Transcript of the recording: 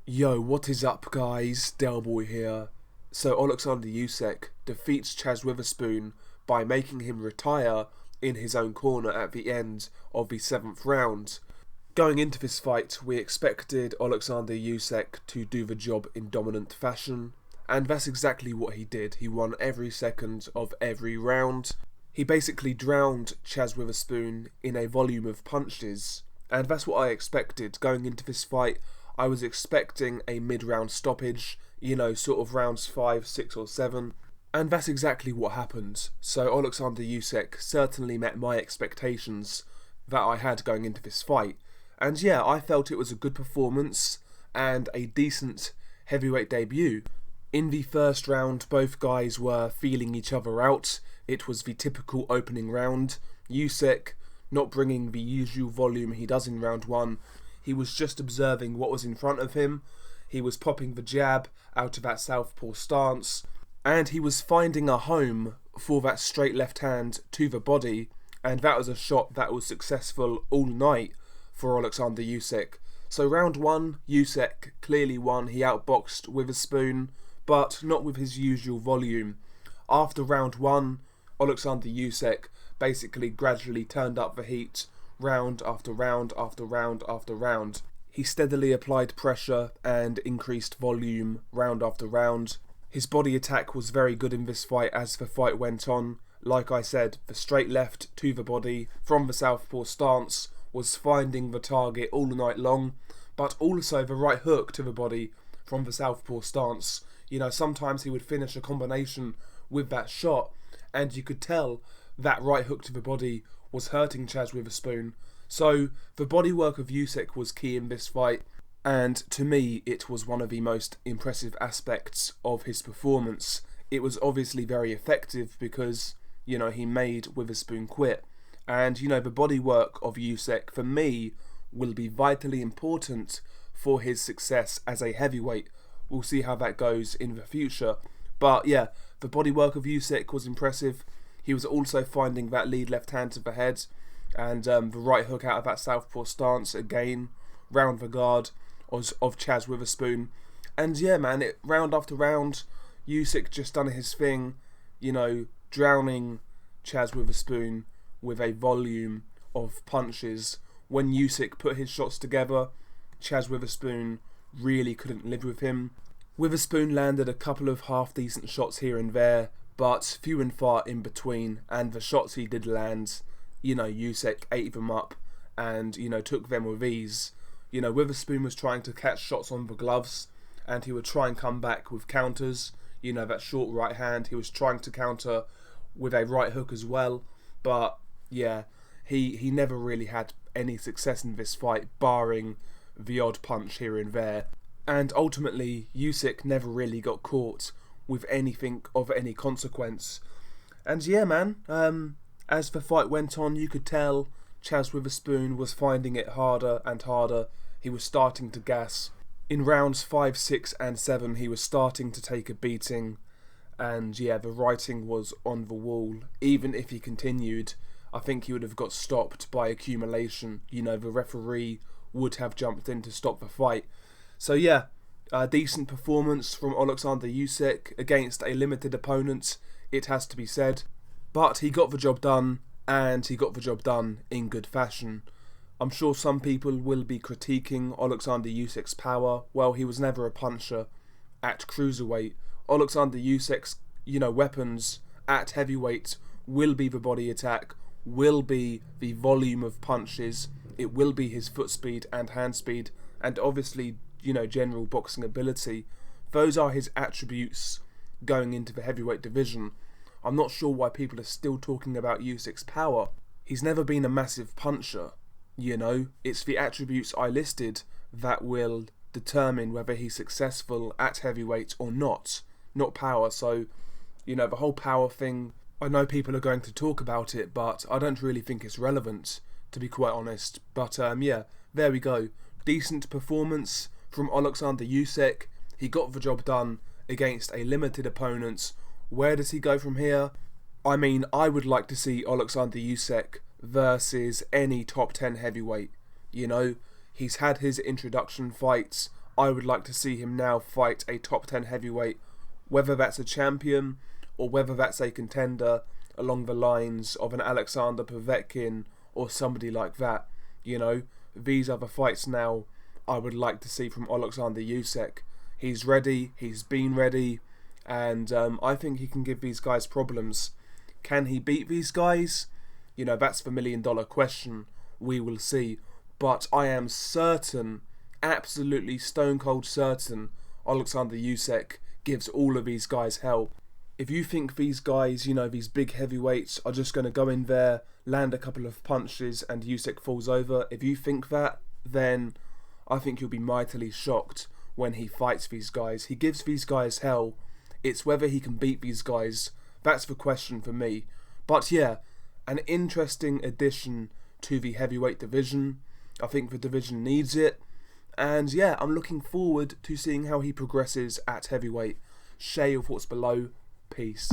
Yo, what is up guys? Delboy here. So Oleksandr Usyk defeats Chazz Witherspoon by making him retire in his own corner at the end of the 7th round. Going into this fight, we expected Oleksandr Usyk to do the job in dominant fashion, and that's exactly what he did. He won every second of every round. He basically drowned Chazz Witherspoon in a volume of punches, and that's what I expected. Going into this fight, I was expecting a mid-round stoppage, sort of rounds 5, 6 or 7. And that's exactly what happened. So Oleksandr Usyk certainly met my expectations that I had going into this fight. And yeah, I felt it was a good performance and a decent heavyweight debut. In the first round, both guys were feeling each other out. It was the typical opening round. Usyk not bringing the usual volume he does in round 1. He was just observing what was in front of him. He was popping the jab out of that southpaw stance, and he was finding a home for that straight left hand to the body, and that was a shot that was successful all night for Oleksandr Usyk. So round 1, Usyk clearly won. He outboxed Witherspoon, but not with his usual volume. After round 1, Oleksandr Usyk basically gradually turned up the heat, round after round after round after round. He steadily applied pressure and increased volume round after round. His body attack was very good in this fight as the fight went on. Like I said, the straight left to the body from the southpaw stance was finding the target all night long, but also the right hook to the body from the southpaw stance. Sometimes he would finish a combination with that shot, and you could tell that right hook to the body was hurting Chazz Witherspoon. So the bodywork of Usyk was key in this fight, and to me it was one of the most impressive aspects of his performance. It was obviously very effective because, he made Witherspoon quit. And, the bodywork of Usyk, for me, will be vitally important for his success as a heavyweight. We'll see how that goes in the future. But yeah, the bodywork of Usyk was impressive. He was also finding that lead left hand to the head, and the right hook out of that southpaw stance again, round the guard of Chazz Witherspoon. And yeah, man, round after round, Usyk just done his thing, drowning Chazz Witherspoon with a volume of punches. When Usyk put his shots together, Chazz Witherspoon really couldn't live with him. Witherspoon landed a couple of half-decent shots here and there, but few and far in between, and the shots he did land, Usyk ate them up and, took them with ease. Witherspoon was trying to catch shots on the gloves, and he would try and come back with counters, that short right hand. He was trying to counter with a right hook as well, but yeah, he never really had any success in this fight, barring the odd punch here and there. And ultimately, Usyk never really got caught with anything of any consequence. And yeah, man, as the fight went on, you could tell Chazz Witherspoon was finding it harder and harder. He was starting to gas. In rounds 5, 6 and 7, he was starting to take a beating, and yeah, the writing was on the wall. Even if he continued, I think he would have got stopped by accumulation. The referee would have jumped in to stop the fight. So yeah, a decent performance from Oleksandr Usyk against a limited opponent, it has to be said. But he got the job done, and he got the job done in good fashion. I'm sure some people will be critiquing Oleksandr Usyk's power. Well, he was never a puncher at cruiserweight. Oleksandr Usyk's, weapons at heavyweight will be the body attack, will be the volume of punches, it will be his foot speed and hand speed, and obviously, general boxing ability. Those are his attributes going into the heavyweight division. I'm not sure why people are still talking about Usyk's power. He's never been a massive puncher, It's the attributes I listed that will determine whether he's successful at heavyweight or not power. So, the whole power thing, I know people are going to talk about it, but I don't really think it's relevant, to be quite honest. But yeah, there we go. Decent performance from Oleksandr Usyk. He got the job done against a limited opponent. Where does he go from here? I mean, I would like to see Oleksandr Usyk versus any top 10 heavyweight. He's had his introduction fights I would like to see him now fight a top 10 heavyweight, whether that's a champion or whether that's a contender along the lines of an Alexander Povetkin or somebody like that. You know, these are the fights now I would like to see from Oleksandr Usyk. He's ready, he's been ready, and I think he can give these guys problems. Can he beat these guys? You know, that's the $1 million question. We will see. But I am certain, absolutely stone cold certain, Oleksandr Usyk gives all of these guys hell. If you think these guys, you know, these big heavyweights are just going to go in there, land a couple of punches and Usyk falls over, if you think that, then I think you'll be mightily shocked when he fights these guys. He gives these guys hell. It's whether he can beat these guys. That's the question for me. But yeah, an interesting addition to the heavyweight division. I think the division needs it. And yeah, I'm looking forward to seeing how he progresses at heavyweight. Share your thoughts below. Peace.